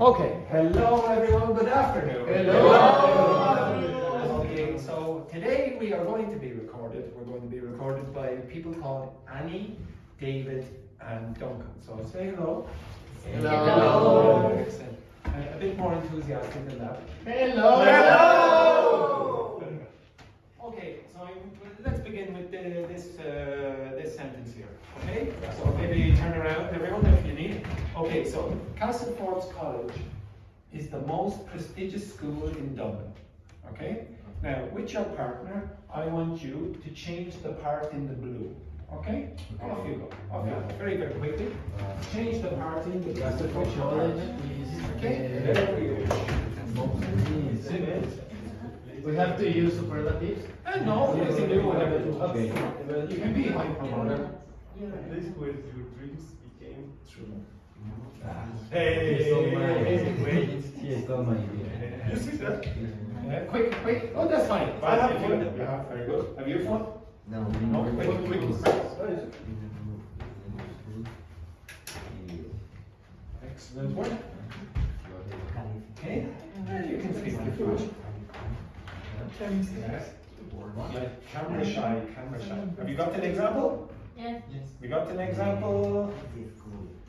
Okay, hello everyone, good afternoon. Hello. Okay, so today we are going to be recorded. We're going to be recorded by people called Annie, David, and Duncan. So say hello. Hello. Excellent. A bit more enthusiastic than that. Hello. Okay, so let's begin with this sentence here. Okay, so maybe turn around everyone if you need. Okay, so Castlefort's College is the most prestigious school in Dublin. Okay, now with your partner, I want you to change the part in the blue. Okay, off you go. Off you go. Very, very quickly. Change the part in the blue. Castlefort's College is Okay, there we go. We have to use superlatives. No, you can do whatever you want. Okay. You can be hyperbolic. This where your dreams became true. Hey, He stole my idea. You see that? Quick. Oh, that's fine. I have If fun. you- Yeah, very good. Have you fun? No, No, quick. Excellent work. Okay, you can speak the French. Yes. Yeah, camera shy. Have you got an example? Yes. We got an example.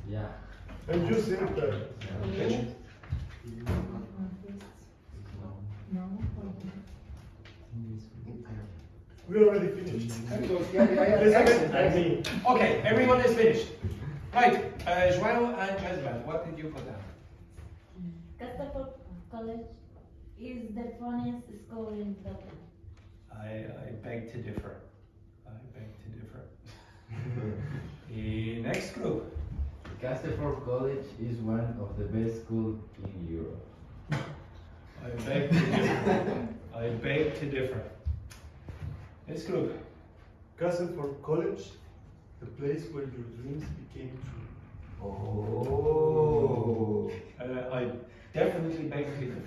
Yeah. And you think that we already finished. Very good. Yeah. Excellent. Okay, everyone is finished. Right, João and Jezebel, what did you put down? Castlefort's College is the funniest school in Dublin. I beg to differ. The next group. Castlefort's College is one of the best schools in Europe. I beg to differ. This group. Castlefort's College, the place where your dreams became true. Oh. I definitely beg to differ.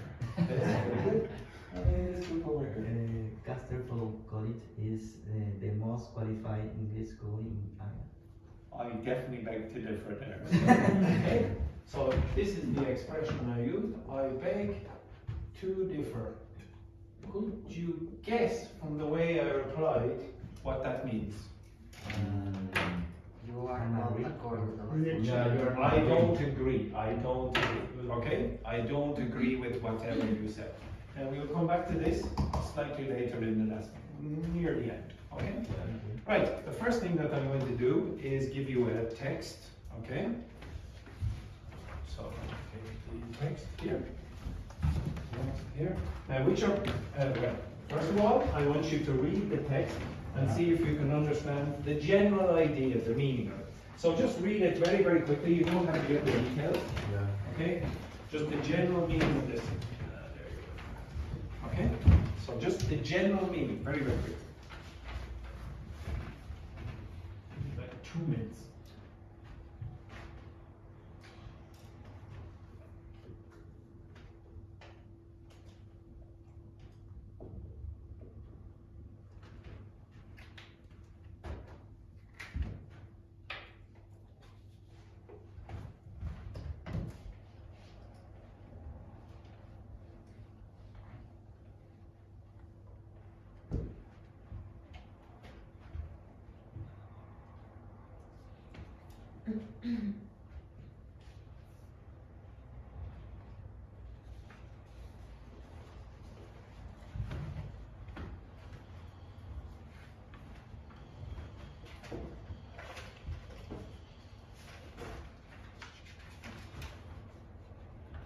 This group over here. Castlefort's College is the most qualified English school in Ireland. I definitely beg to differ there. Okay, so this is the expression I used. I beg to differ. Could you guess from the way I replied what that means? You are not according. Yeah, you're I don't agree. Okay? I don't agree with whatever you said. And we will come back to this slightly later in the lesson, near the end. Okay? Right, the first thing that I'm going to do is give you a text. Okay? So, take the text here. Here. Now, well, first of all, I want you to read the text and see if you can understand the general idea, the meaning of it. So just read it very, very quickly. You don't have to get the details. Yeah. Okay? Just the general meaning of this. There you go. Okay? So just the general meaning, very, very quickly. Like 2 minutes.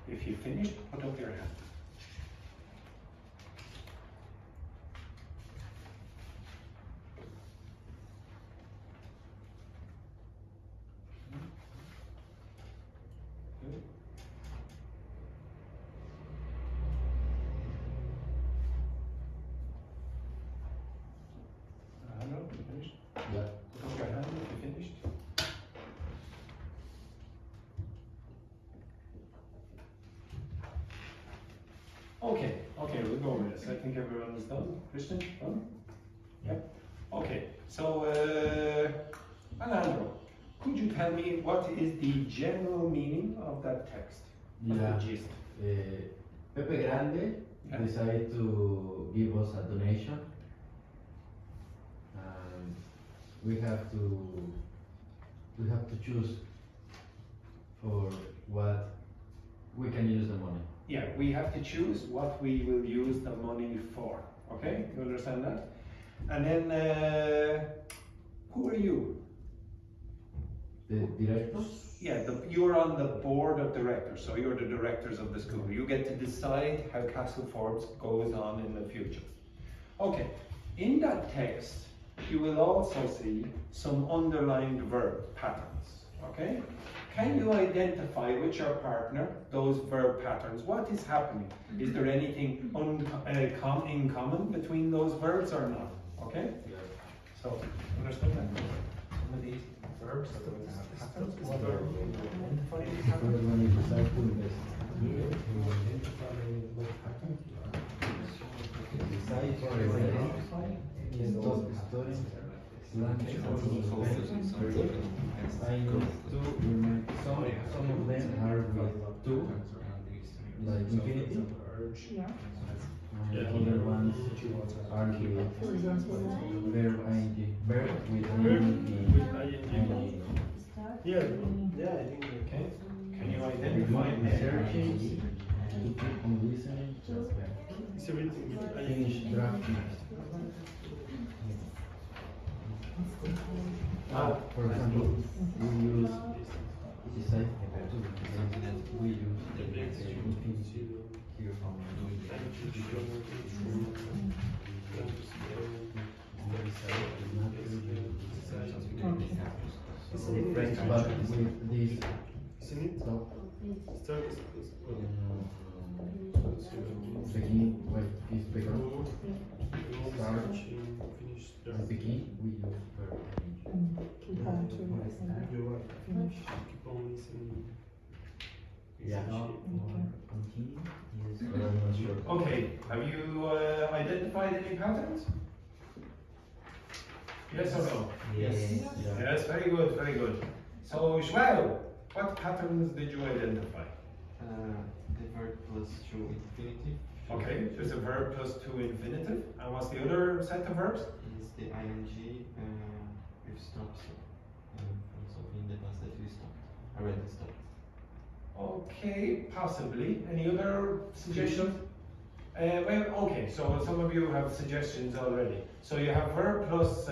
If you finished, put up your hand. Good. No, you finished? Yeah. Put up your hand if you finished. Okay, we'll go over this. I think everyone is done. Christian, done? Yep. Okay, so Alejandro, could you tell me what is the general meaning of that text? What's Yeah. the gist? Pepe Grande Yeah. decided to give us a donation, and we have to choose for what we can use the money. Yeah, we have to choose what we will use the money for. Okay, you understand that? And then, who are you? The directors? Yeah, you're on the board of directors, so you're the directors of the school. You get to decide how Castle Forbes goes on in the future. Okay, in that text, you will also see some underlined verb patterns. Okay? Can you identify with your partner those verb patterns? What is happening? Is there anything in common between those verbs or not? Okay? So, understand that? Some of these verbs have patterns. What are identifying First patterns? one is decide to invest. Decide to invest. Stop studying. Lunch. I need to remind some of them are with to, like infinitive. Other ones are with verb ing. Verb with ing. Yeah, I think. Okay. Can you identify them? Searching. To keep on listening. It's everything with Finish drafting. For example, we use decide to, we use the infinitive here from French, but with this Isn't it? stop, Start is begin, wait, is begin, start, finish. and begin, we use verb. You're right. Keep on listening. Yeah. Continue. Yes. But I'm not sure. Okay, have you identified any patterns? Yes or no? Yes. Yeah. Yes, very good, very good. So, João, what patterns did you identify? The verb plus true infinitive Okay, there's a verb plus two infinitive. And what's the other set of verbs? is the ing with stops. Something in the past that we stopped. Already stopped. Okay, possibly. Any other suggestions? Well, okay, so some of you have suggestions already. So you have verb plus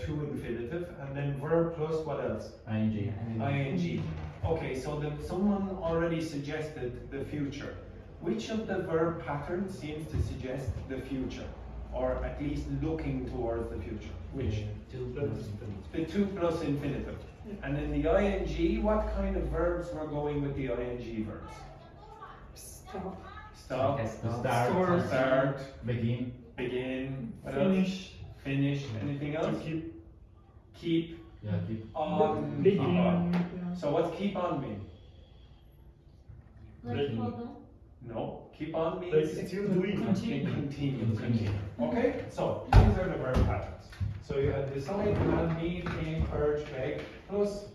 two infinitive, and then verb plus what else? ing. ing. Okay, so someone already suggested the future. Which of the verb patterns seems to suggest the future? Or at least looking towards the future? Which? The two plus infinitive. And in the ing, what kind of verbs were going with the ing verbs? Stop. Start. Begin. Begin. What Finish. else? Finish. Anything else? Keep Yeah, keep. on. Keep on. So what's keep on mean? Like hold on. No. Keep on Like means still doing. continue. Okay? So these are the verb patterns. So you have decide, plan, need, aim, urge, beg, plus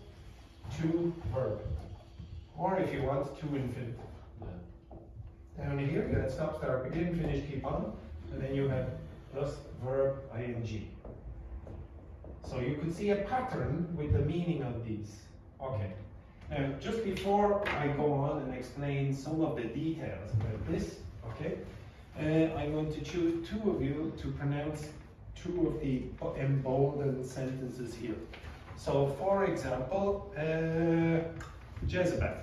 two verb. Or if you want, two infinitive. Down here you had stop, start, begin, finish, keep on, and then you had plus verb ing. So you could see a pattern with the meaning of these. Okay. Now, just before I go on and explain some of the details about this, okay, I'm going to choose two of you to pronounce two of the emboldened sentences here. So, for example, Jezebel.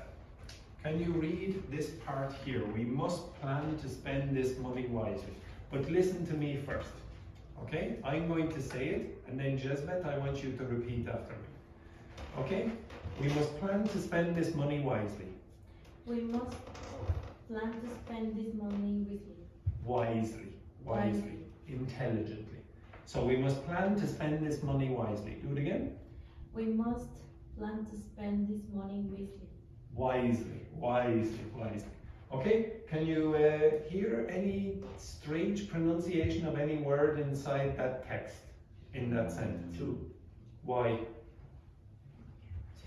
Can you read this part here? We must plan to spend this money wisely. But listen to me first. Okay? I'm going to say it, and then Jezebel, I want you to repeat after me. Okay? We must plan to spend this money wisely. We must plan to spend this money wisely. Wisely. Intelligently. So we must plan to spend this money wisely. Do it again. We must plan to spend this money wisely. Wisely. Okay, can you hear any strange pronunciation of any word inside that text, in that sentence? Why?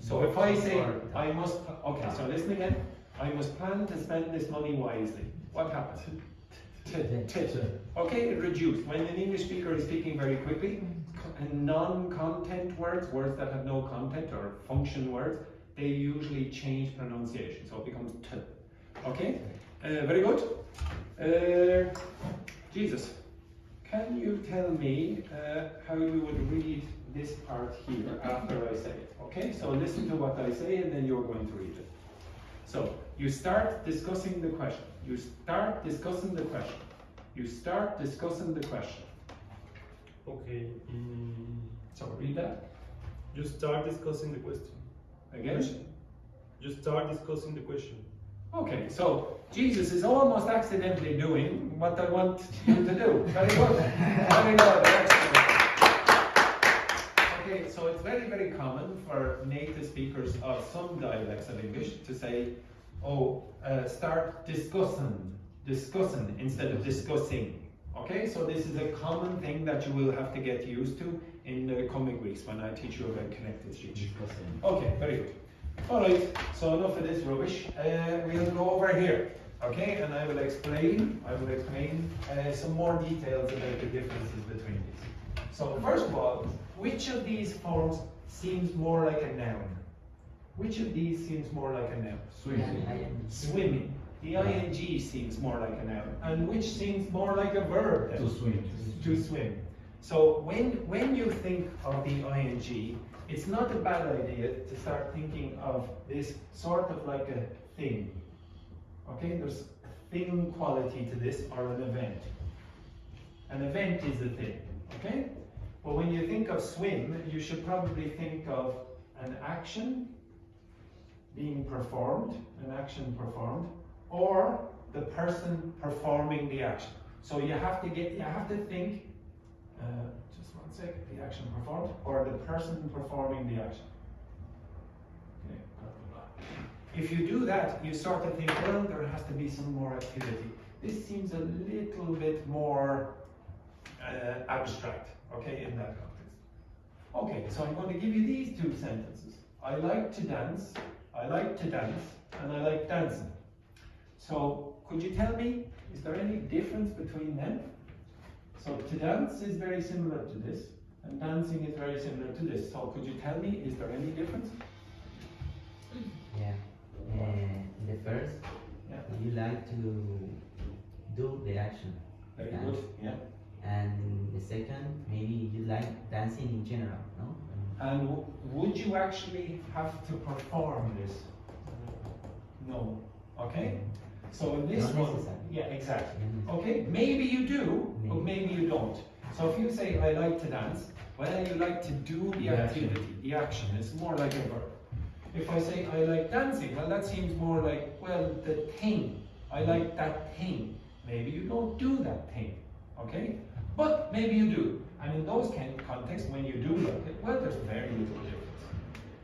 So if I say, I must, okay, so listen again. I must plan to spend this money wisely. What happens? Okay, it reduced. When an English speaker is speaking very quickly, non-content words, words that have no content or function words, they usually change pronunciation, so it becomes t. Okay, very good. Jesus, can you tell me how you would read this part here after I say it? Okay, so listen to what I say and then you're going to read it. So, you start discussing the question. You start discussing the question. You start discussing the question. Okay. So, read that. You start discussing the question. Again. You start discussing the question. Okay, so Jesus is almost accidentally doing what I want him to do. Very good. Very good. Excellent. Okay, so it's very, very common for native speakers of some dialects of English to say, start discussing instead of discussing. Okay, so this is a common thing that you will have to get used to in the coming weeks when I teach you about connected speech. Okay, very good. Alright, so enough of this rubbish. We'll go over here, okay, and I will explain some more details about the differences between these. So first of all, which of these forms seems more like a noun? Which of these seems more like a noun? Swimming. The ing seems more like a noun. And which seems more like a verb then? To swim. To swim. So when you think of the ing, it's not a bad idea to start thinking of this sort of like a thing. Okay, there's a thing quality to this, or an event. An event is a thing, okay? But when you think of swim, you should probably think of an action being performed, or the person performing the action. So you have to think, just one second, the action performed, or the person performing the action. Okay, blah, blah, blah. If you do that, you start to think, well, there has to be some more activity. This seems a little bit more abstract, okay, in that context. Okay, so I'm going to give you these two sentences. I like to dance, and I like dancing. So, could you tell me, is there any difference between them? So, to dance is very similar to this, and dancing is very similar to this. So, could you tell me, is there any difference? Yeah. The first, you like to do the action. Very dance. good, yeah. And the second, maybe you like dancing in general, no? And would you actually have to perform this? No. Okay? So in this Not one, necessarily. yeah, exactly. Mhm. Okay, maybe you do, but maybe you don't. So if you say, I like to dance, well, you like to do the activity, the action. It's more like a verb. If I say, I like dancing, well, that seems more like, well, the thing. I like that thing. Maybe you don't do that thing. Okay? But maybe you do. And in those kind of contexts, when you do like it, well, there's very little difference.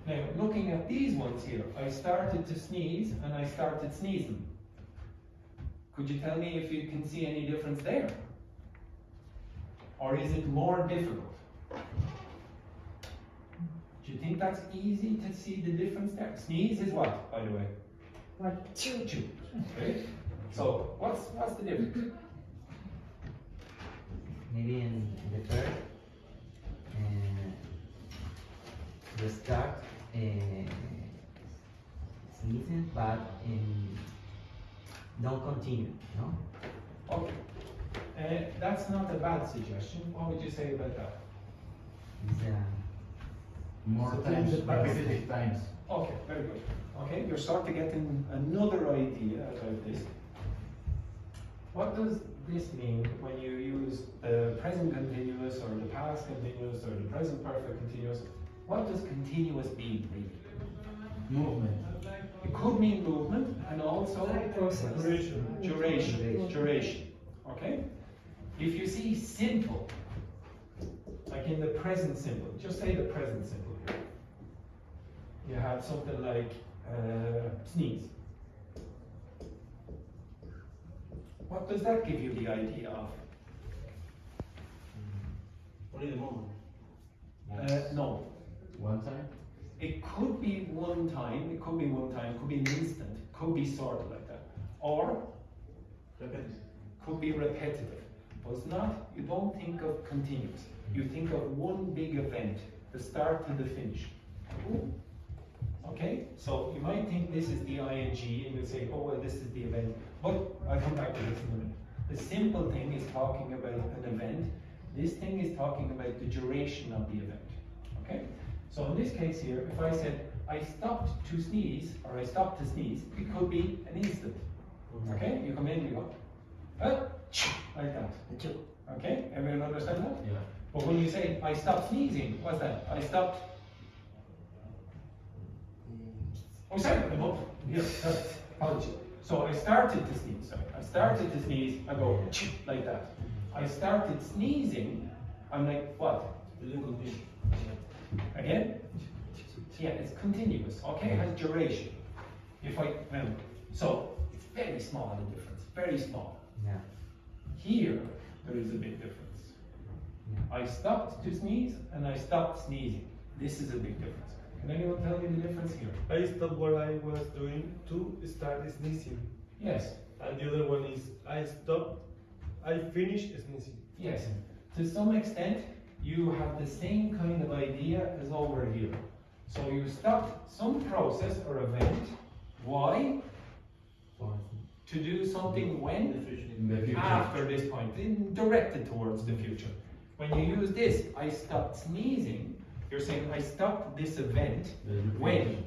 Now, looking at these ones here, I started to sneeze and I started sneezing. Could you tell me if you can see any difference there? Or is it more difficult? Do you think that's easy to see the difference there? Sneeze is what, by the way? What? Choo-choo. Okay? So, what's the difference? Maybe in the first, you start sneezing, but don't continue, no? Okay. That's not a bad suggestion. What would you say about that? It's, More So times, in the past. repetitive times. Okay, very good. Okay, you're starting to get another idea about this. What does this mean when you use the present continuous or the past continuous or the present perfect continuous? What does continuous mean, really? Movement. It could mean movement and also Duration. duration. Okay? If you see simple, like in the present simple, just say the present simple here. You have something like sneeze. What does that give you the idea of? Only the moment. No. One time. It could be one time, it could be an instant, could be sort of like that. Or could be repetitive. But it's not, you don't think of continuous. You think of one big event, the start to the finish. Okay? So you might think this is the ing and you'll say, oh well, this is the event. But I'll come back to this in a minute. The simple thing is talking about an event. This thing is talking about the duration of the event. Okay? So in this case here, if I said, I stopped to sneeze, or I stopped to sneeze, it could be an instant. Okay? You come in, you go, like that. Okay? Everyone understand that? Yeah. But when you say, I stopped sneezing, what's that? I stopped. Oh, sorry, I'm up. Yes, apology. So I started to sneeze, sorry. I started to sneeze, I go, like that. I started sneezing, I'm like, what? Again? Yeah, it's continuous, okay? It has duration. If I, so it's very small, the difference, very small. Yeah. Here, there is a big difference. I stopped to sneeze and I stopped sneezing. This is a big difference. Can anyone tell me the difference here? I stopped what I was doing to start sneezing. Yes. And the other one is I stopped, I finished sneezing. Yes. To some extent, you have the same kind of idea as over here. So you stopped some process or event. Why? To do something when? In the future. After this point, directed towards the future. When you use this, I stopped sneezing, you're saying I stopped this event when?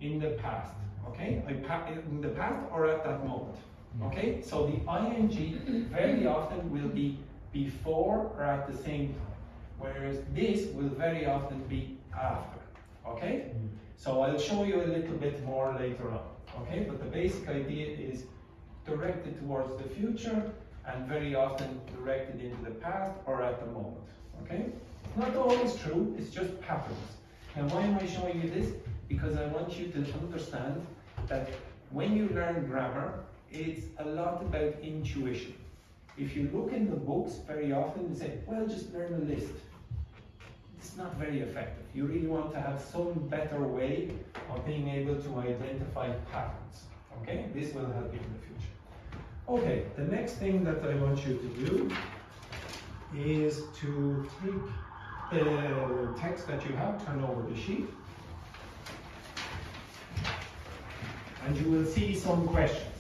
In the past, okay? In the past or at that moment, okay? So the ing very often will be before or at the same time, whereas this will very often be after, okay? So I'll show you a little bit more later on, okay? But the basic idea is directed towards the future and very often directed into the past or at the moment, okay? It's not always true, it's just patterns. And why am I showing you this? Because I want you to understand that when you learn grammar, it's a lot about intuition. If you look in the books, very often they say, well, just learn a list. It's not very effective. You really want to have some better way of being able to identify patterns, okay? This will help you in the future. Okay, the next thing that I want you to do is to take the text that you have, turn over the sheet, and you will see some questions.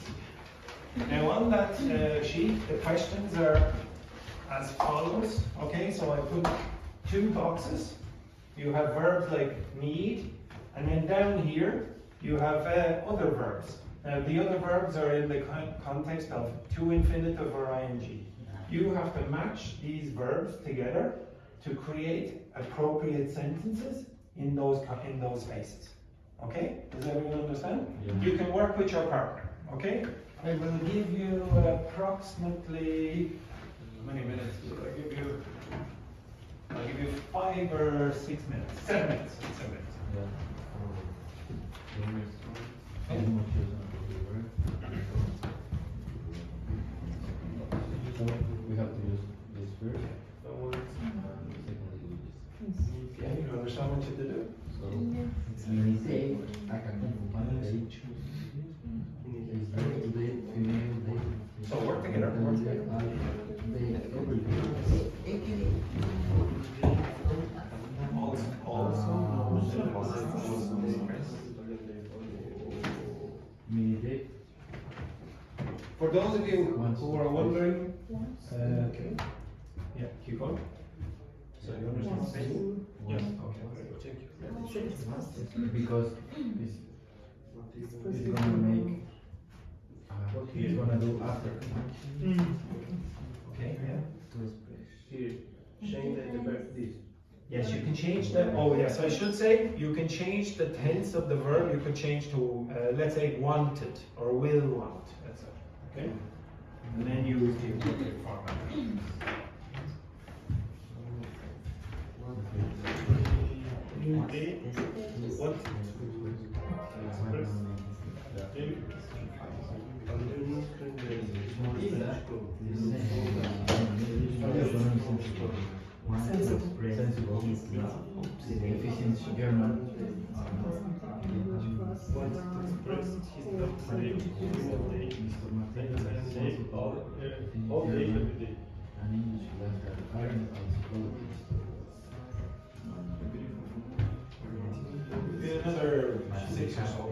Now on that sheet, the questions are as follows. Okay, so I put two boxes. You have verbs like need, and then down here you have other verbs. Now the other verbs are in the context of to infinitive or ing. You have to match these verbs together to create appropriate sentences in those spaces. Okay? Does everyone understand? Yeah. You can work with your partner. Okay? I will give you approximately, how many minutes will I give you? I'll give you 5 or 6 minutes. 7 minutes. 7 minutes. So we have to use this first, and secondly this. Okay, you understand what you have to do? So when we say So work together. Work together. For those of you who are wondering, okay, yeah, keep going. So you understand what I'm saying? Yes. Okay. Very good. Because it's gonna make it's gonna do after. Okay. Yeah. Here, change the verb this. Yes, you can change the. Oh, yes, I should say you can change the tense of the verb. You could change to, let's say, wanted or will want. That's it. Okay. And then use the appropriate format. What? Sensible, efficient German. What expressed? All day, every day. An English letter, iron psychologist. Maybe another 6 or so.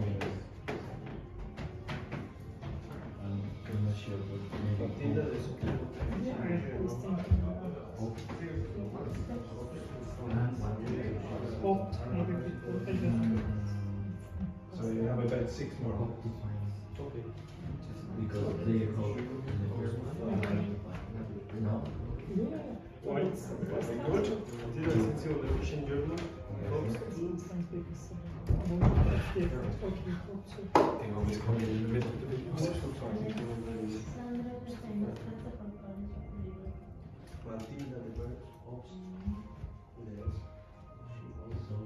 And commercial, maybe. So you have about 6 more. Okay. Because they hope in the first one. No. Why? Good. Did I send you the mission journal? They always come in a little bit. Sandra está en la clase por college of Libro. Matilda de Berg. Oops. Yes. She also.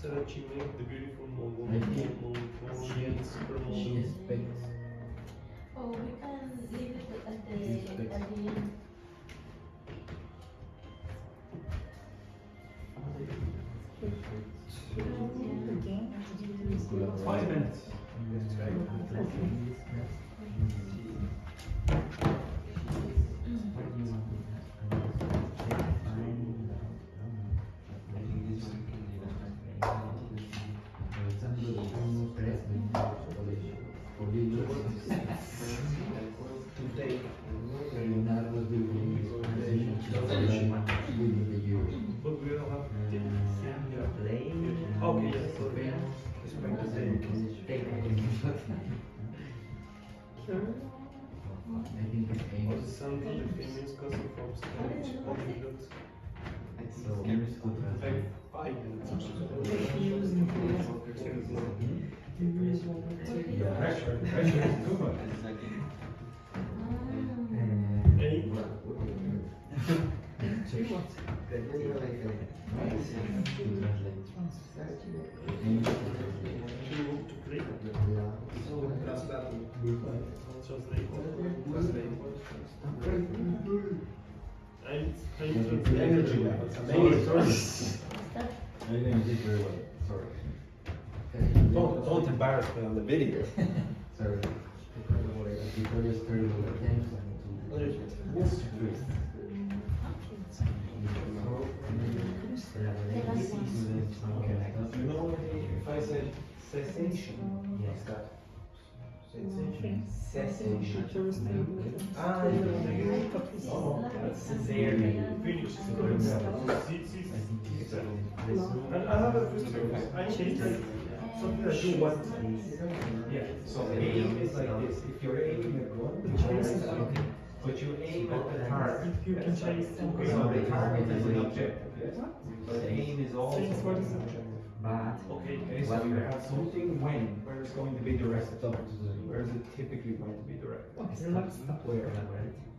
Sarah Chimay, the beautiful Mongolian She supermodel. expects. Oh, we can leave it at the end. 5 minutes. But we don't have Play. Okay, yes. I think it's aimed. Sandy, the famous cousin from Spanish, anecdotes. So, here's good translate. 5 minutes. Pressure is too much. Eight. To play. Energy levels, amazing. I didn't do very well. Sorry. Don't embarrass me on the video. Sorry. Before you start with the You know, if I said cessation, what's that? Cessation. Ah, oh, that's cesarean. Finish. And I have a question. I changed something that you want. Yeah, so aim is like this. If you're aiming at one, but you aim at the target. You can change Okay, so the target is an objective, yes? But aim is also an objective. Okay, so you have something where it's going to be directed. Where is it typically going to be directed? Where?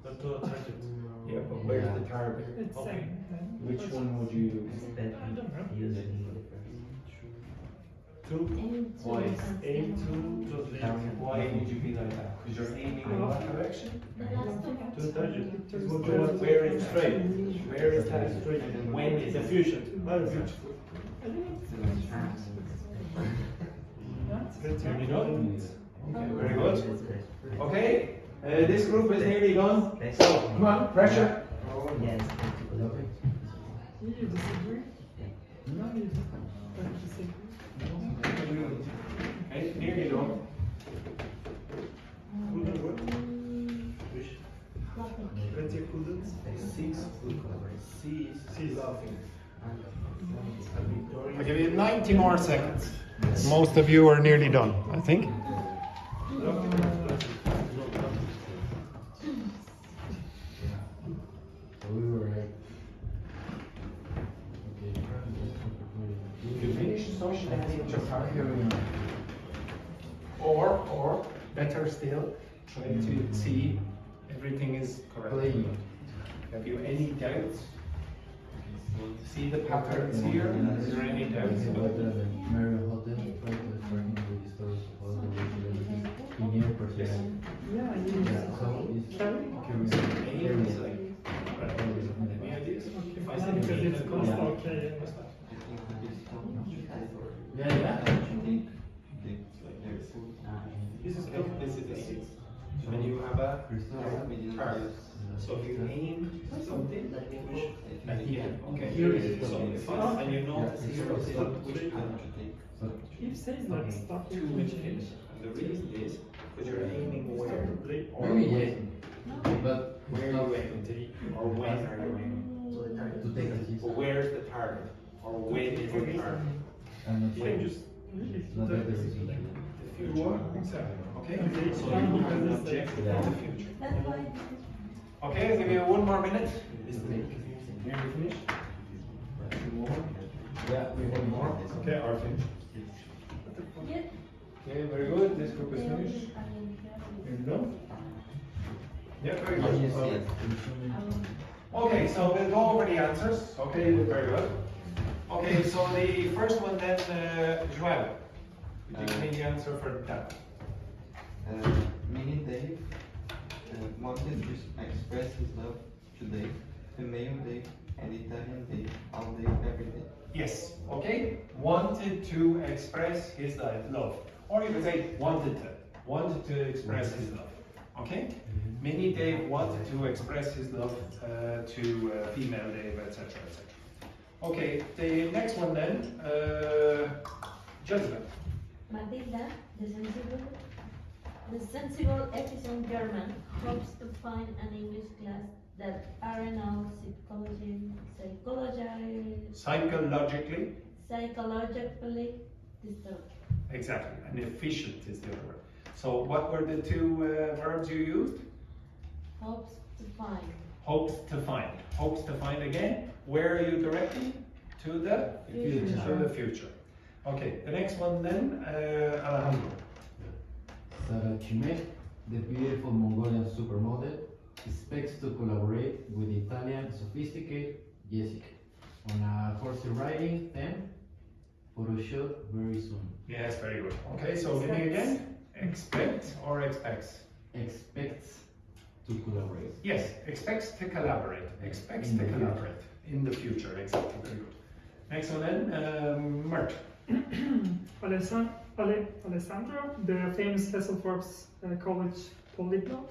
Not to attack it. Yeah, but where's the target? Okay. Which one would you use? Two. Why? Aim to translate. Why would you be like that? Because you're aiming in what direction? The last one. To the target. Where is straight? Where is that Straight. When is the it? fusion. Oh, beautiful. Nearly done. Okay, very good. Okay, this group is nearly done. So, come on, pressure. Yes. You disagree? No, you don't disagree. Okay, nearly done. Couldn't what? Wish. Let's say couldn't. Cease laughing. I'll give you 90 more seconds. Most of you are nearly done, I think. We were right. Okay. You finish socializing your partner. Or, better still, try to see everything is correct. Playing. Have you any doubts? See the patterns here? Is there any doubts about it? Marriott Hotel, have a Crystal. We didn't target. use. So if you aim something, push I think okay. Here is So if and you notice Yeah, here it's is not- which pen to take. So, If says that stuff To which pin. And the reason is because you're aiming where or maybe yes, when. but Where it's are not you aiming? Or when are you aiming? to take a kiss. Or where's the target? Or when is the target? I'm not sure. just It's not better reason. The future. Exactly. Okay? So you have an objective in the future. That's why. Okay, I'll give you 1 more minute. Nearly finished? 2 more? Yeah, we want more. Okay, are finished. Yeah. Okay, very good. This group is They finished. always- Here we go. Yeah, very Yes, good. yes. Okay, so we'll go over the answers. Okay, you did very good. Okay, so the first one then, Joel. Would you give me the answer for that? Meaning Dave wanted to express his love today, the male Dave and Italian Dave, all day, every day. Yes, okay. Wanted to express his love. Or you could say wanted to express his love. Okay? Mini Dave wanted to express his love to female Dave, etc. etc. Okay, the next one then, Judgment. Matilda, the sensible episode German, hopes to find an English class that are now psychologically disturbed. Exactly, and efficient is the other word. So what were the 2 verbs you used? Hopes to find. Hopes to find. Hopes to find again. Where are you directing? To the Future. To the future. Okay, the next one then, Alejandro. Sarah Chime, the beautiful Mongolian supermodel, expects to collaborate with Italian sophisticated Jessica on a horse riding and photo shoot very soon. Yes, very good. Okay, so give me again. Expect or expects? Expects to collaborate. Yes, expects to collaborate. Expects In to the future. collaborate in the future. Exactly, very good. Next one then, Mert. Alessandro, the famous Hasselhoff's College polyglot,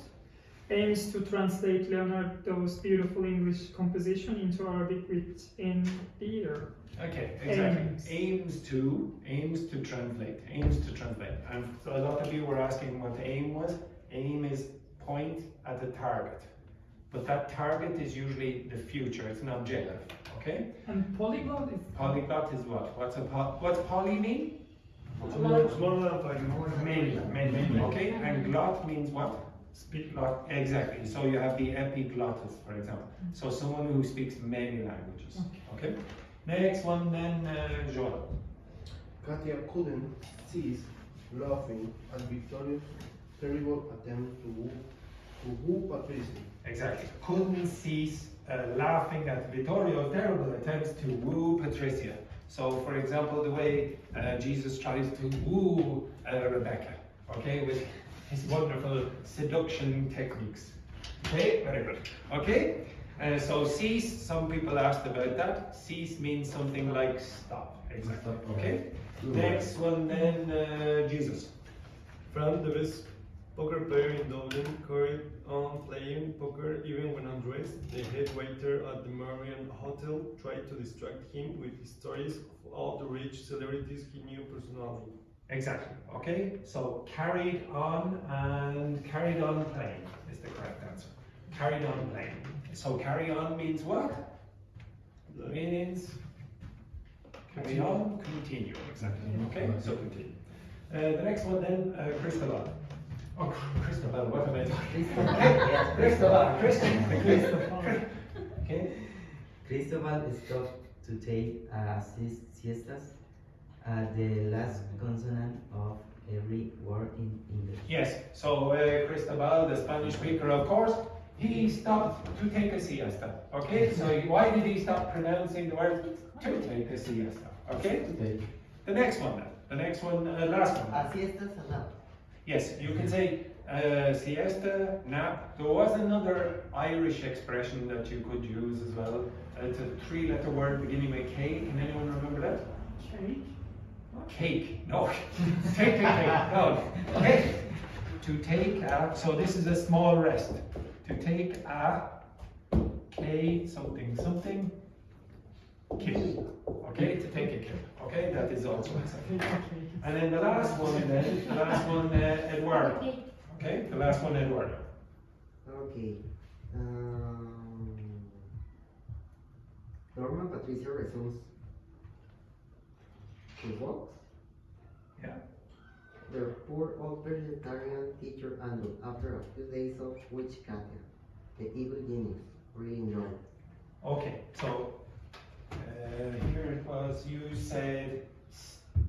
aims to translate Leonardo's beautiful English composition into Arabic with in the ear. Okay, exactly. Aims. Aims to translate. And so a lot of you were asking what aim was. Aim is point at the target. But that target is usually the future, it's an objective. Okay? And polyglot is Polyglot is what? What's poly mean? Smaller than 5. Many. Okay? And glot means what? Speak. Glot, exactly. So you have the epiglottis, for example. So someone who speaks many languages. Okay? Next one then, Joel. Katia couldn't cease laughing at Victoria's terrible attempt to woo Patricia. Exactly. Couldn't cease laughing at Vittorio's terrible attempts to woo Patricia. So, for example, the way Jesus tries to woo Rebecca, okay, with his wonderful seduction techniques. Okay, very good. Okay, so cease, some people asked about that. Cease means something like stop. Exactly. Okay. Next one then, Jesus. Frank, the best poker player in Dublin, carried on playing poker even when undressed. The head waiter at the Marion Hotel tried to distract him with his stories of all the rich celebrities he knew personally. Exactly. Okay. So carried on and carried on playing is the correct answer. Carried on playing. So carry on means what? Means carry on, continue. Exactly. Okay. So continue. The next one then, Cristobal. Oh, Cristobal. What am I talking? Yes, Cristobal. Cristobal. Okay. Cristobal stopped to take siestas at the last consonant of every word in English. Yes. So Cristobal, the Spanish speaker, of course, he stopped to take a siesta. Okay. So why did he stop pronouncing the word to take a siesta? Okay. The next one then. The next one, last one. A siestas a nap. Yes, you can say siesta, nap. There was another Irish expression that you could use as well. It's a 3-letter word beginning with K. Can anyone remember that? cake. Cake. No. Take. No. Cake. to take a, so this is a small rest. To take a K something something kill. Okay, to take a kill. Okay, that is also accepted. And then the last one, Eduardo. Okay, the last one, Eduardo. Okay. Norma Patricia resumes to walks. Yeah. The poor old vegetarian teacher Andrew, after a few days of which Katia, the evil genius, really enjoyed. Okay, so here it was. You said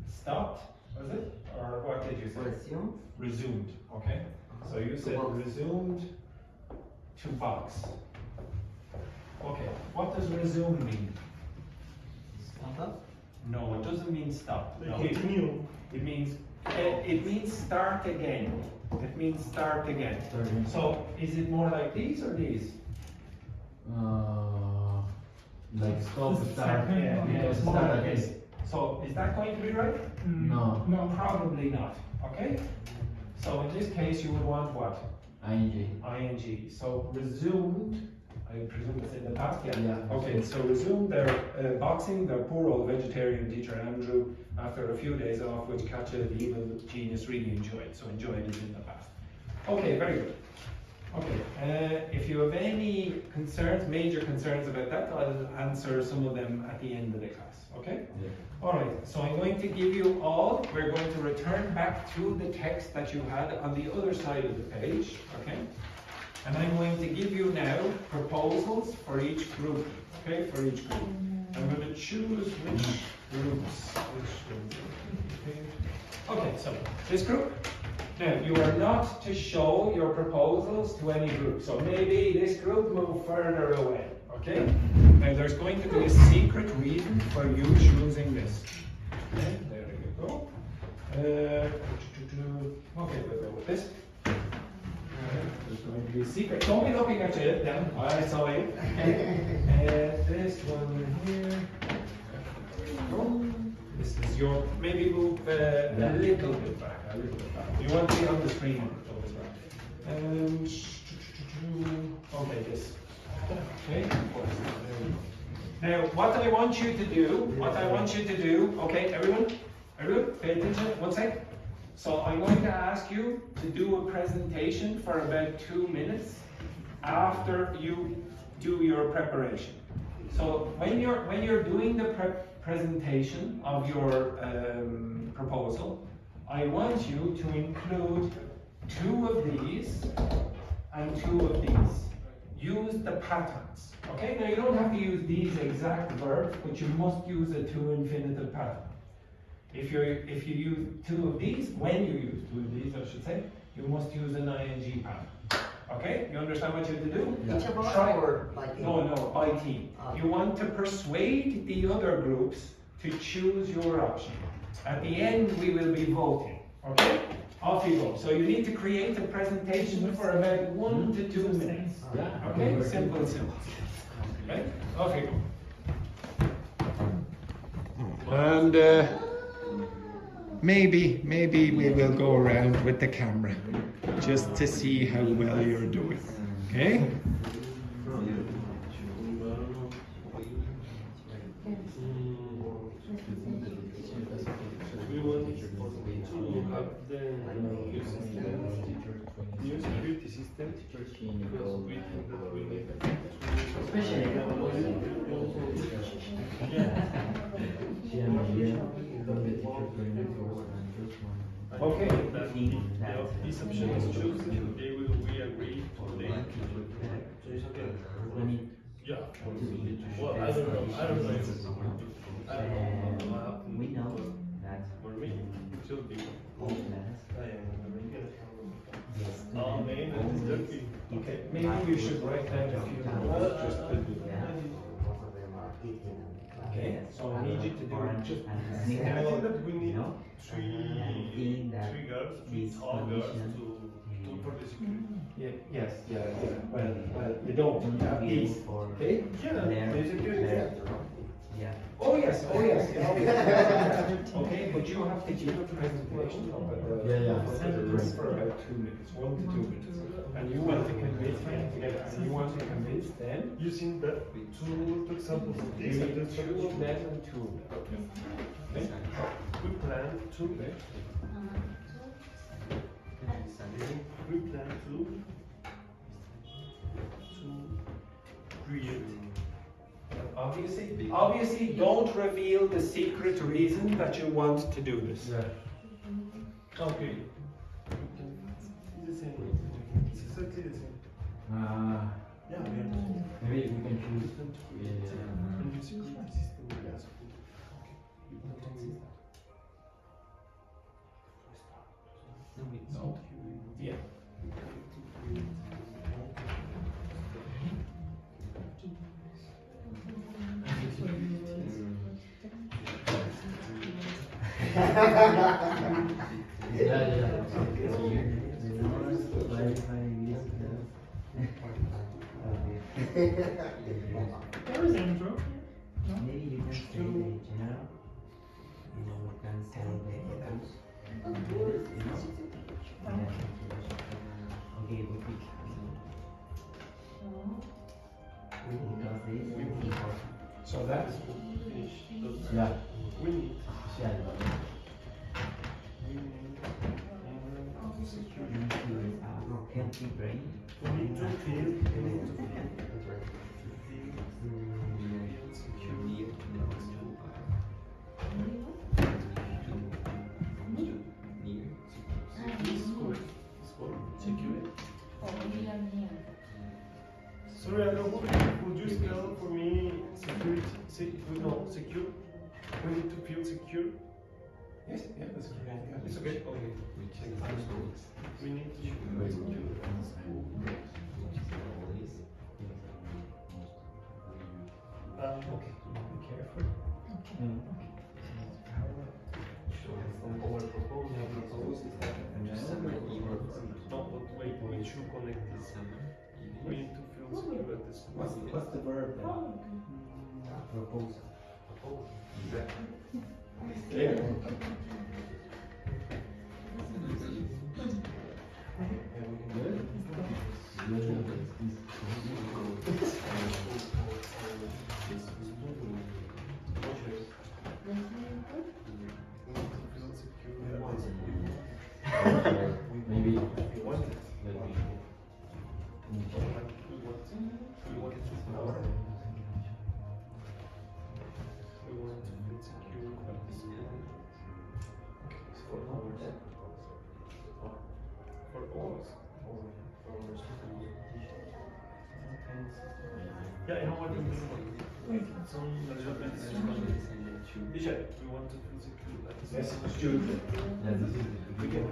stopped, was it, or what did you say? Resume. Resumed. Okay. So you said resumed to box. Okay. What does resume mean? Stop. No, it doesn't mean stop. No. Continue. It means start again. It means start again. So is it more like these or these? Like stop, start, Yeah, because it's more start like again. this. So is that going to be right? No, No, probably not. Okay. So in this case, you would want what? ing. ing. So resumed. I presume it's in the past. Yeah. Yeah. Okay. So resumed their boxing. Their poor old vegetarian teacher Andrew, after a few days off, which Katja, the evil genius, really enjoyed. So enjoyed is in the past. Okay. Very good. Okay, if you have any concerns, major concerns about that, I'll answer some of them at the end of the class, okay? Yeah. All right, so I'm going to give you all, we're going to return back to the text that you had on the other side of the page, okay? And I'm going to give you now proposals for each group, okay, for each group. I'm going to choose which groups. Okay, so this group. Now, you are not to show your proposals to any group. So maybe this group move further away, okay? Now, there's going to be a secret reason for you choosing this. Okay, there you go. Okay, we'll go with this. There's going to be a secret. Don't be looking at you then. I saw you. This one here. This is your, maybe move a little bit back, a little bit back. You want to be on the screen as well. Okay, this. Okay, now what I want you to do, okay, everyone, pay attention, one sec. So I'm going to ask you to do a presentation for about 2 minutes after you do your preparation. So when you're doing the presentation of your proposal, I want you to include 2 of these and 2 of these. Use the patterns. Okay, now you don't have to use these exact verbs, but you must use a 2 infinitive pattern. If you use 2 of these, when you use 2 of these, I should say, you must use an ing pattern. Okay, you understand what you have to do? Each of us Try. or like No, by team. You want to persuade the other groups to choose your option. At the end, we will be voting. Okay? Off you go. So you need to create a presentation for about 1 to 2 minutes. Yeah. Okay? Simple. Okay? Off you go. And maybe we will go around with the camera just to see how well you're doing. Okay? We want to have the new security system because we think that we need Okay. that this option is chosen, we agree today. Yeah. Well, I don't know if We know that for me, it should be. all class Amen and turkey. Okay, maybe you should write down a few rules just to do that. Okay, so I need you to do just I think that we need No. three girls, three tall girls to for the security. Yes. Well, you don't. You have these. Okay? Yeah, There. the security. There. Yeah. Oh yes, oh yes. Okay, but you have to give a presentation of the Yeah. for about 2 minutes, 1 to 2 minutes. And you want to convince and you want to convince them Using the two examples of this, you and need just 2 of them and 2 of them. Okay? we plan to create. Obviously, don't reveal the secret reason that you want to do this. Okay. It's the same. It's exactly the same. Yeah, Maybe we can choose. And you security system. Yes. No. Yeah. There is intro. No? Maybe you can say the general, and then we can say the echoes. Okay, we pick. Because this is important. So that's Finish those. Yeah. We need. Yeah. Security. Healthy brain. We need to feel. Sorry, I don't know. Would you spell for me security? No, secure. We need to feel secure. yes, yeah, that's okay. Yeah, It's okay. Okay. We need to feel secure. Okay, be careful. Our proposal is that no, but wait, we should connect this. We need to feel secure at this point. What's the verb then? Propose. Yeah. Maybe. Yeah, I know what you mean. Some little bit Isha, we want to feel secure at this Yes, point. shoot. Yeah, this is We can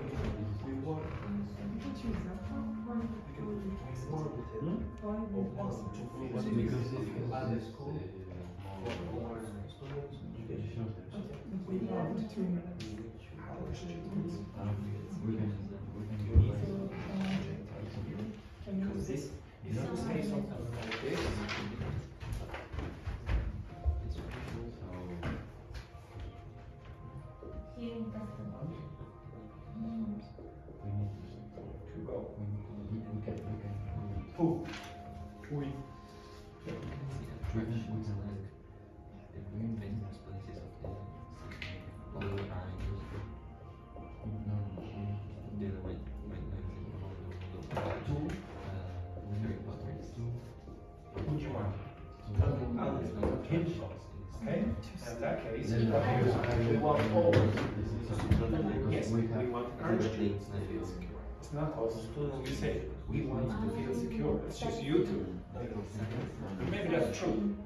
want We have 2 minutes. Because this, if you say something like this, Hearing customer. to go. who? We. Who do you want? Him. Okay? In that case, we want all. Yes, we want urgent. It's not us. We say we want to feel secure. It's just you two. Maybe that's true.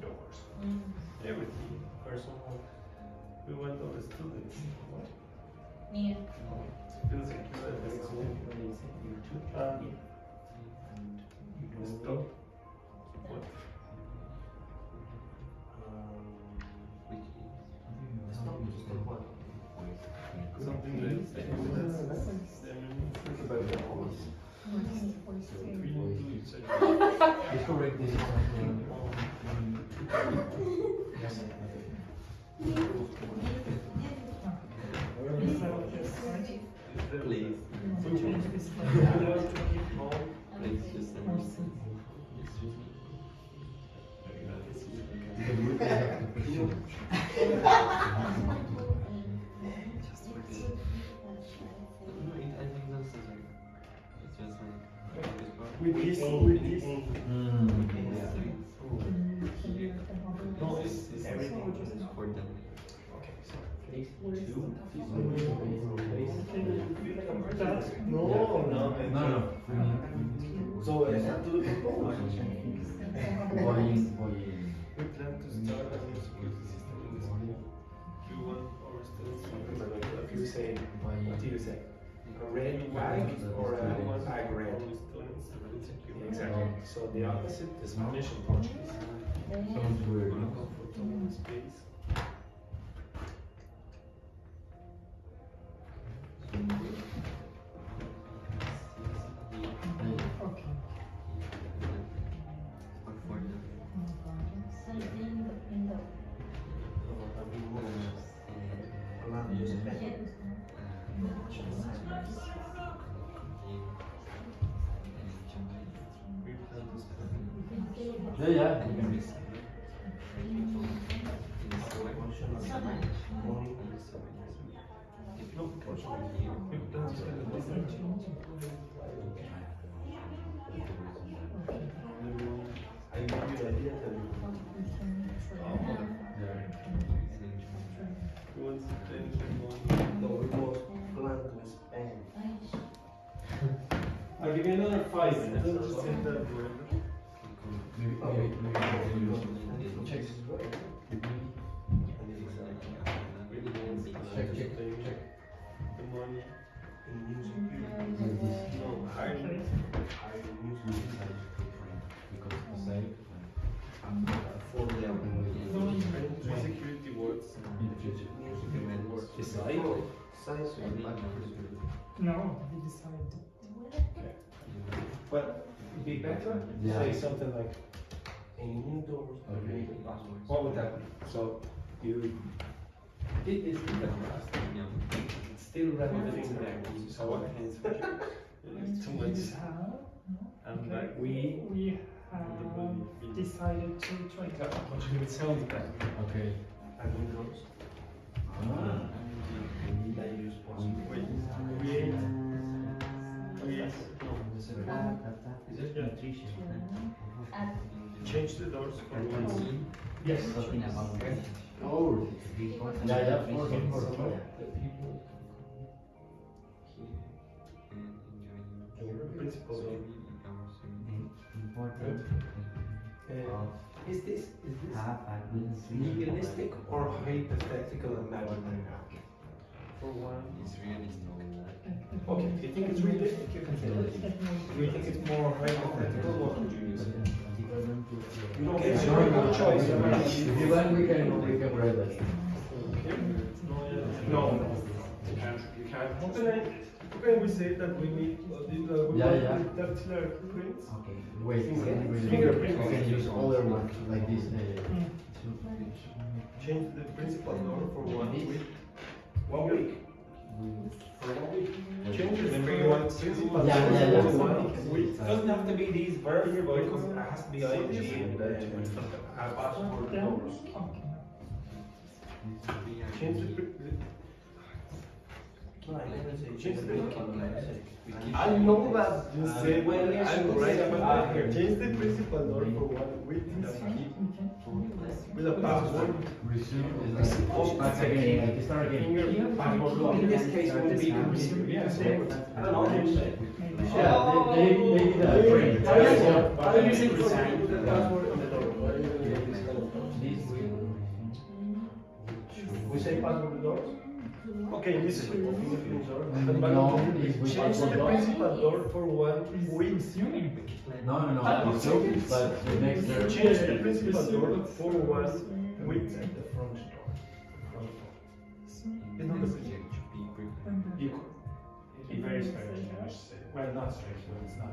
Doors. Everything. Personal. We want our students. Near. Feel secure at the school. Stop. What? something that's the we need to check. It's correct, this is Please. So we want to keep all. Please just send me. I think that's necessary. It's just like With this. No, it's everything is for them. okay. So That No. So it's not to the people. Volume. We plan to start a new security system in the school. We want our students to If you say, what do you say? A red bag or a bag red? Exactly. So the opposite is Spanish and Portuguese. Sounds weird. Space. okay. Yeah. I give you the idea that We want to change the one. no, we both plan to expand. I'll give you another 5 minutes. Don't just send that word. Check. Check. The money. In music, No, hiring. for the Three security words. Decide. Size No, we decided. But it'd be better to say something like indoors. Okay. What would that be? So you did this in the past. It's still relevant now. So what? It's too We much. have, And like we have decided to try to. It sounds better. Okay. And windows. I use wait, create. Create. Change the doors for one. Yes. Talking about Oh. Yeah, of course. Principles of important Is this have a good realistic or hypothetical imaginary? for one. Okay, if you think it's realistic, you can say it. If you think it's more hypothetical, what would you use? You don't get your choice. If you want, we can write that. No, you can't. You can't. How can we say that we need we Yeah. want dactylar prints? Okay. Wait, Fingerprint. we can use other ones like this. Change the principal door for 1 week. 1 week. For 1 week. Change the Remember you want principal Yeah. for 1 week. It doesn't have to be these verbs, because it has to be ing and then passport Yeah. numbers. Okay. Change the I know that. you said Well, yes, I'm you right said about here. Change the principal door for 1 week with a password. Resume is back again, like start again. Passport lock. In this case, it would be continue. Yes. I don't know what you say. Yeah, they did a print. How do you say resign? Put the password on the door. This will. We say password on the door. Okay, this is the fingerprint door. No, this will Change the principal door for 1 week. No, it's open, but the next there. Change the principal door for 1 week. The front door. It's not the principal. straight, so it's not.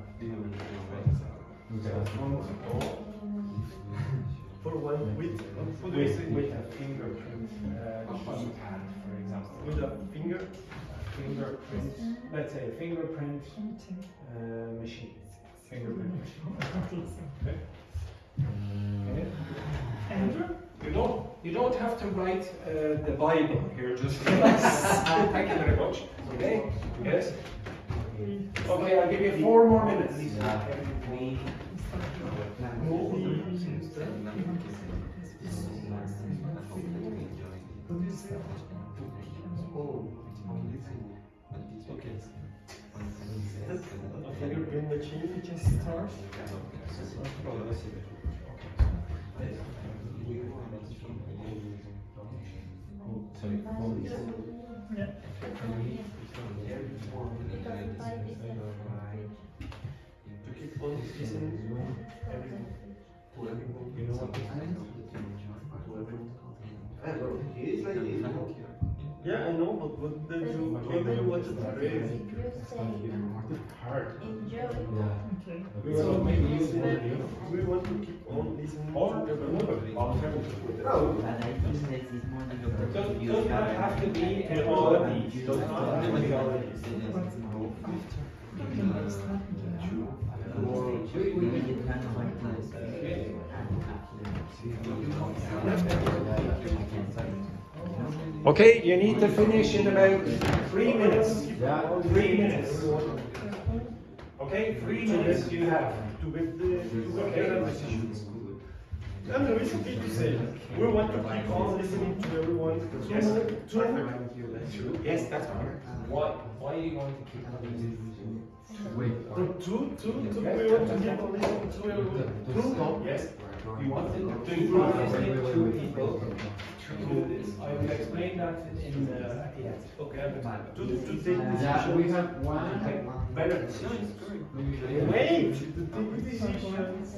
For one with, what do you say? With a fingerprint keypad, for example. With a finger. Fingerprint, let's say a fingerprint machine. Fingerprint machine. Okay. Okay. Andrew? You don't have to write the Bible here, just relax. Thank you very much. Okay? Yes? Okay, I'll give you 4 more minutes. A fingerprint machine just starts. Yeah. To keep on listening to everyone. You know what this means? Yeah, I know, but what did you watch it today? Hard. Enjoy. Okay. So maybe use it. We want to keep on listening Or to everyone. another alternative. And I think that it's more difficult to use Does not have to be in all of these. Does not have to be all of these. Okay, you need to finish in about 3 minutes. Yeah. 3 minutes. Okay, 3 minutes you have. To get the and it's okay to say we want to keep on listening to everyone. Yes. Yes, that's fine. Why are you going to keep on using? Wait. We want to keep on listening to everyone. Yes. You want to keep on listening to people to do this. I will explain that in at the end. Okay, to take Yeah, we have one. Better. wait, to take decisions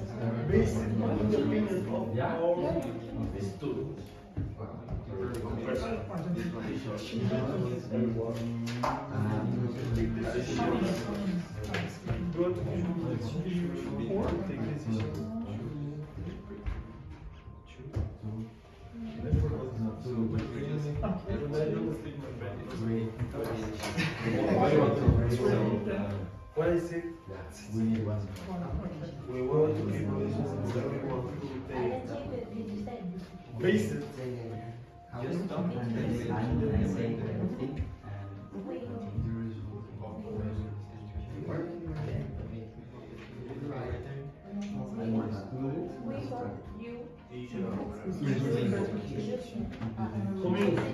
based on the opinion of Yeah. our students. We want to take decisions. What is it? We need one. We want to keep listening to everyone who I take didn't see what did you say? based it. Just stop and then I say everything Wait. We want you. Community.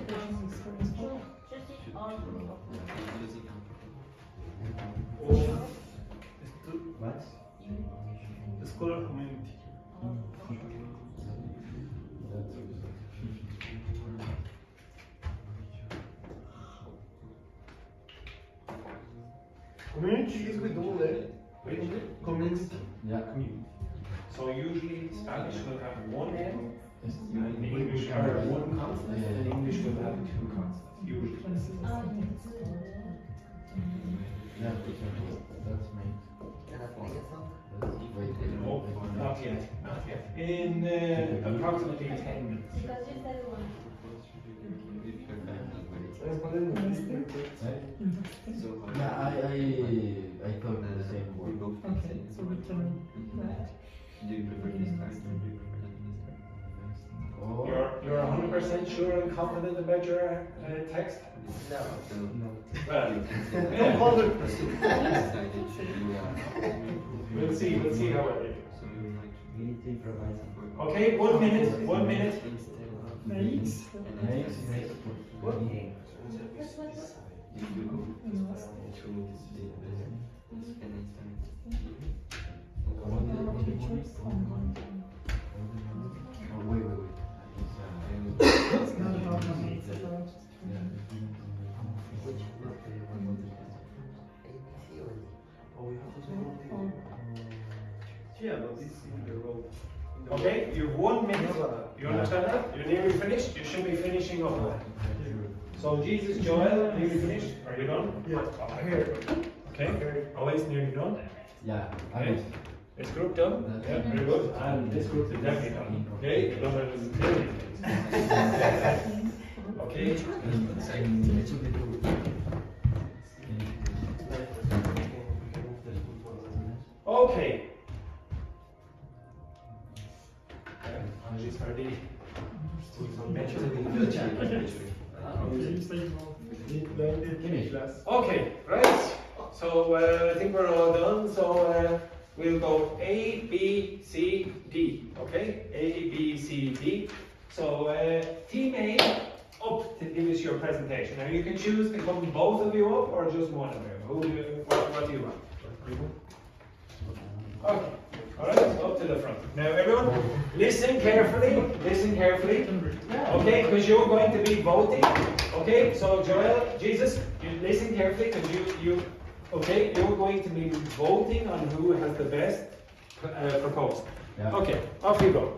What? The scholar community. Community is with all that. Community. Yeah. So usually Spanish will have one N, and English will have one consonant, and English will have 2 consonants. Usually. Yeah, that's me. No, not yet, not yet. In approximately 10 minutes. Because you said one. Yeah, I thought the same word. Okay, so we can. Do you prefer to start or do you prefer to Oh. You're 100% sure and confident about your text? No. Well, Yeah. 100%. we'll see how it is. So you would like to We need to improvise some. Okay, 1 minute, 1 minute. Makes. What? if you go to Oh, wait. It's not about money, it's about. Yeah, but this is in the road. Okay, you've 1 minute. You understand that? You're nearly finished. You should be finishing up. So Jesus, Joel, nearly finished. Are you done? Yeah. Here. Okay, always nearly done. Yeah, Okay. This group done? That's Yeah, it. very good. And this group is definitely done. Okay, those are the theory things. Okay. It should be true. Okay. These are the Okay, right. So I think we're all done. So we'll go A, B, C, D. Okay, A, B, C, D. So Team A, up to give us your presentation. Now you can choose to come both of you up or just one of you. What do you want? Okay. All right, up to the front. Now everyone, listen carefully. Listen carefully. Okay, because you're going to be voting. Okay, so Joel, Jesus, you listen carefully because okay, you're going to be voting on who has the best proposal. Yeah. Okay, off you go.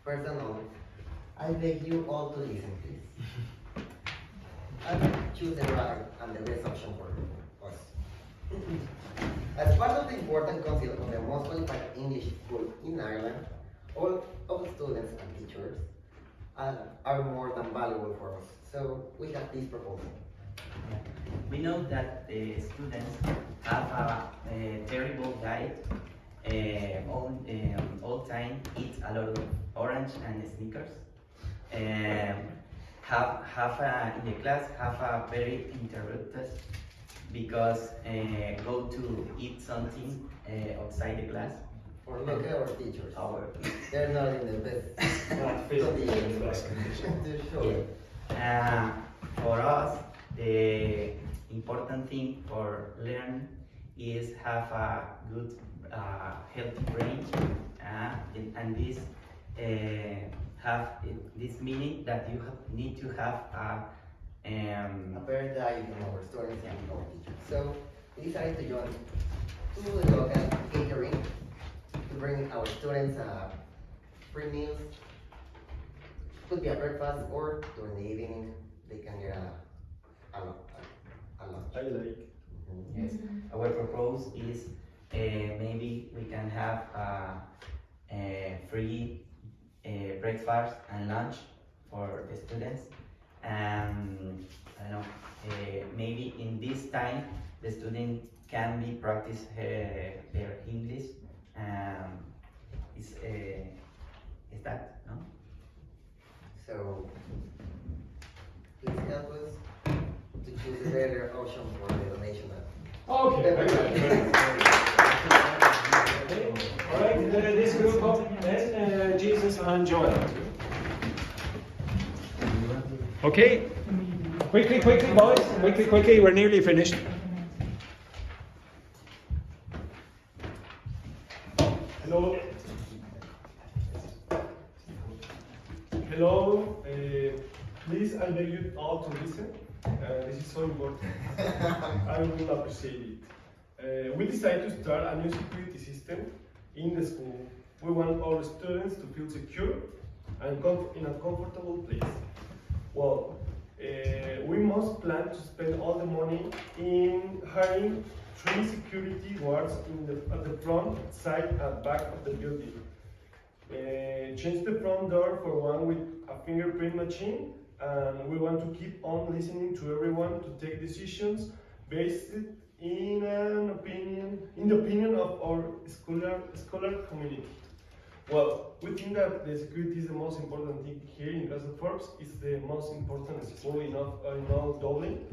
First and all, I beg you all to listen, please. I choose the right and the best option for us. As part of the important council of the most qualified English school in Ireland, all of students and teachers are more than valuable for us. So we have this proposal. We know that the students have a terrible diet. All time eat a lot of orange and Snickers. In the class have a very interrupted because go to eat something outside the class. Or look at our teachers. Our They're not in the best Not physically in the best condition to show it. For us, the important thing for learn is have a good healthy brain, and this this meaning that you need to have A better diet in our students and our teachers. So we decided to join to the local catering to bring our students free meals. Could be a breakfast or during the evening they can get a lunch. I like. Yes, our proposal is maybe we can have a free breakfast and lunch for the students. I don't know, maybe in this time the student can be practice their English. Is that no? So please help us to choose a better option for the donation. Okay, very good. All right, this group up then, Jesus and Joel. Okay, quickly, boys, quickly, we're nearly finished. Hello. Hello. Please, I beg you all to listen. This is so important. I will appreciate it. We decided to start a new security system in the school. We want our students to feel secure and in a comfortable place. Well, we must plan to spend all the money in hiring 3 security guards at the front, side, and back of the building. Change the front door for one with a fingerprint machine, and we want to keep on listening to everyone to take decisions based in the opinion of our scholar community. Well, we think that the security is the most important thing here in Castle Forbes. It's the most important school in all Dublin,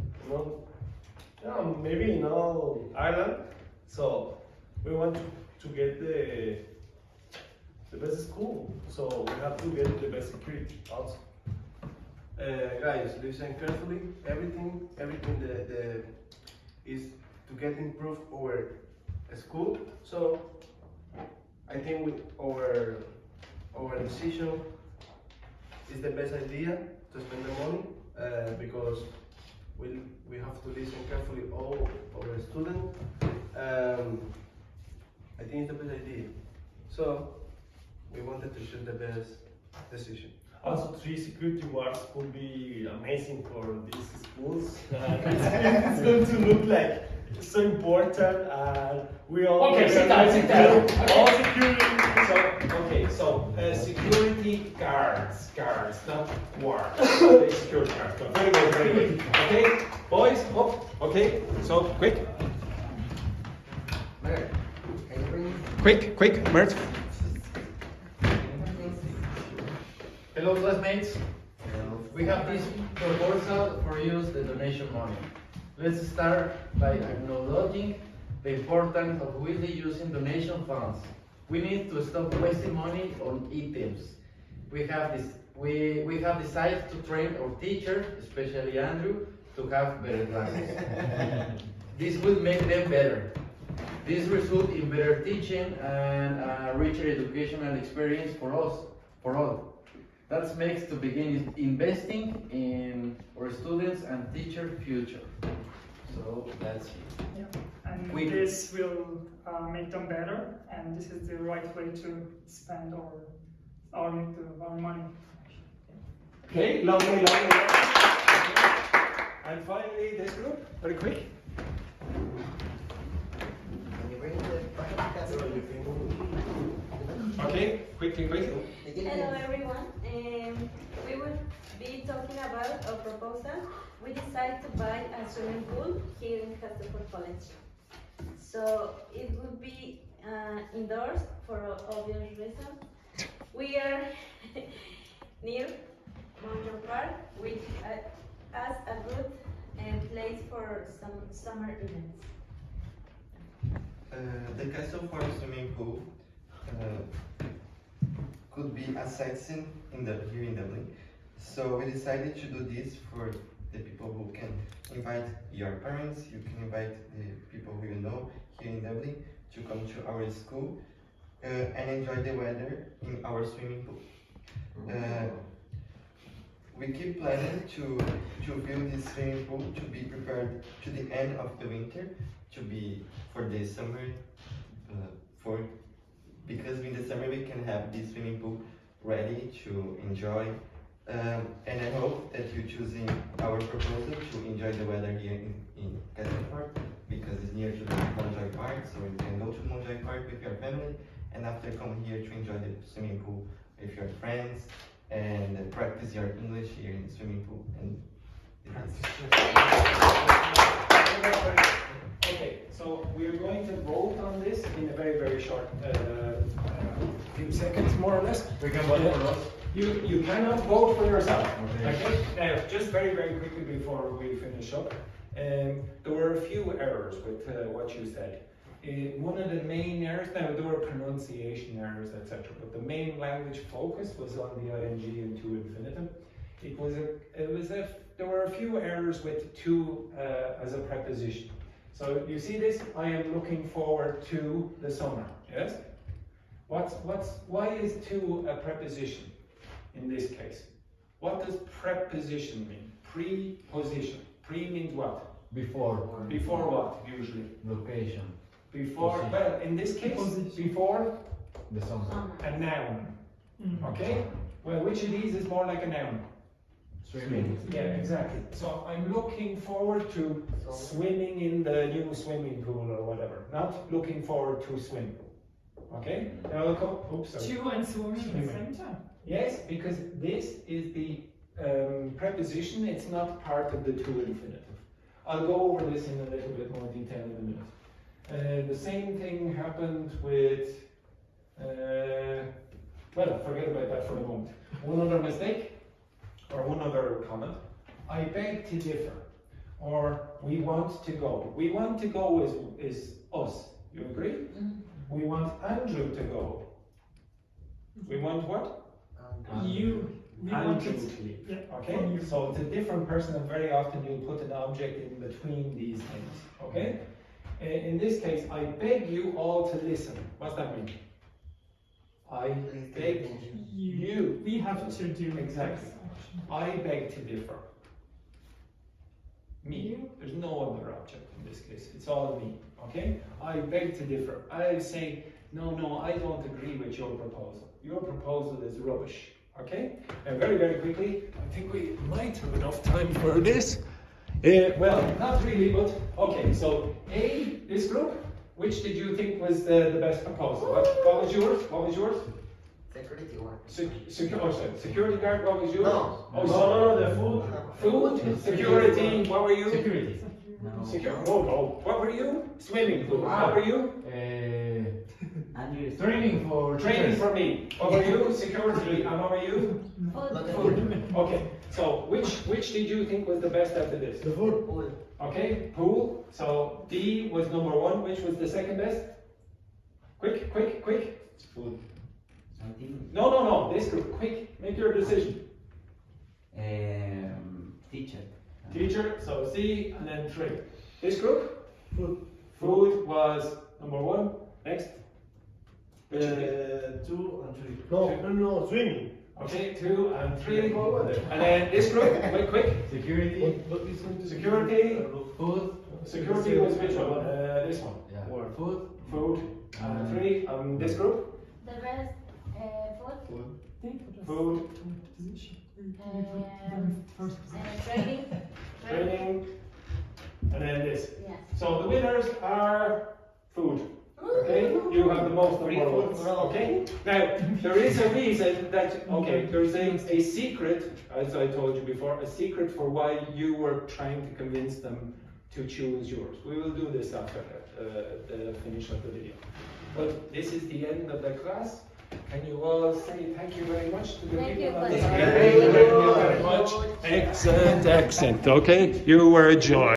maybe in all Ireland. So we want to get the best school. So we have to get the best security also. Guys, listen carefully. Everything that is to get improve our school. So I think our decision is the best idea to spend the money because we have to listen carefully all our students. I think it's the best idea. So we wanted to choose the best decision. Also, 3 security guards could be amazing for these schools. It's going to look like so important, and we all Okay, sit down, sit down. all security. Security guards, not guards. Okay, security guards. So very good, very good. Okay, boys, up. Okay, so quick. Mer, can you bring Quick, Mert. Hello classmates, we have this proposal for use the donation money. Let's start by acknowledging the importance of wisely using donation funds. We need to stop wasting money on items. We have decided to train our teachers, especially Andrew, to have better classes. This will make them better. This results in better teaching and a richer educational experience for us, for all. That makes to begin investing in our students and teacher future. So that's it. Yeah. And We- this will make them better, and this is the right way to spend our money. Okay, lovely. And finally, this group, very quick. can you bring the podcast? Okay, quickly. Hello everyone. We will be talking about a proposal. We decided to buy a swimming pool here in Castleton College. So it will be indoors for obvious reasons. We are near Mountain Park, which as a good place for some summer events. The Castle Form swimming pool could be a sightseeing here in Dublin. So we decided to do this for the people who can invite your parents, you can invite the people who you know here in Dublin to come to our school and enjoy the weather in our swimming pool. We keep planning to build this swimming pool to be prepared to the end of the winter, to be for the summer, because in the summer we can have this swimming pool ready to enjoy. And I hope that you're choosing our proposal to enjoy the weather here in Castle Park, because it's near to the Montjoy Park, so you can go to Montjoy Park with your family, and after come here to enjoy the swimming pool with your friends, and practice your English here in the swimming pool. And Okay, so we're going to vote on this in a very short few seconds, more or less. We can vote for us. You cannot vote for yourself. Okay. Now, just very quickly before we finish up, there were a few errors with what you said. One of the main errors, now there were pronunciation errors, etc., but the main language focus was on the ing and to infinitive. There were a few errors with to as a preposition. So you see this, I am looking forward to the summer, yes? Why is to a preposition in this case? What does preposition mean? Preposition. Pre means what? Before. Before what, usually? Location. Before, Position. well, in this case, before The summer. a noun. Mm. Okay? Well, which of these is more like a noun? Swimming. Yeah, exactly. So I'm looking forward to swimming in the new swimming pool or whatever. Not looking forward to swim. Okay? Now I'll come. Oops, sorry. To and swimming at the same time. Yes, because this is the preposition, it's not part of the to infinitive. I'll go over this in a little bit more detail in a minute. The same thing happened with, well, forget about that for the moment. One other mistake, or one other comment. I beg to differ, or we want to go. We want to go is us. You agree? We want Andrew to go. We want what? We Andrew wanted, to leave. yeah, Okay, from you. so it's a different person, and very often you'll put an object in between these things. Okay, in this case, I beg you all to listen. What's that mean? I beg you. We have to do Exactly. this action. I beg to differ. Me. There's no other object in this case. It's all me. Okay? I beg to differ. I say, no, I don't agree with your proposal. Your proposal is rubbish. Okay? And very, very quickly, I think we might have enough time for this. Well, not really, but okay, so A, this group, which did you think was the best proposal? What was yours? What was yours? Security one. Security guard, what was yours? No. Oh, No, the food. Food, security, what were you? Security. What were you? Swimming pool, what were you? And you Training for Training teachers. for me. What were you? Security, and what were you? Food. Okay, so which did you think was the best out of this? The food. Pool. Okay, pool. So D was number one. Which was the second best? Quick. Food. something. No. This group. Quick. Make your decision. Teacher. Teacher. So C and then 3. This group. Food. Food was number one. Next. 2 and 3. No, swimming. Okay, 2 and 3. And then this group. Quick. Security. What is going to Security. Food. Security was which one? This one. Yeah. Word. Food. Food. And 3. This group. The rest, food, Food. training. Training. And then this. Yes. So the winners are food. Okay, you have the most number of votes. Okay, now there is a reason that, okay, there's a secret, as I told you before, a secret for why you were trying to convince them to choose yours. We will do this after the finish of the video. But this is the end of the class. Can you all say thank you very much to the Thank people? you, on the buddy. side? Thank you Thank you very much. Excellent accent. Okay, you were a joy.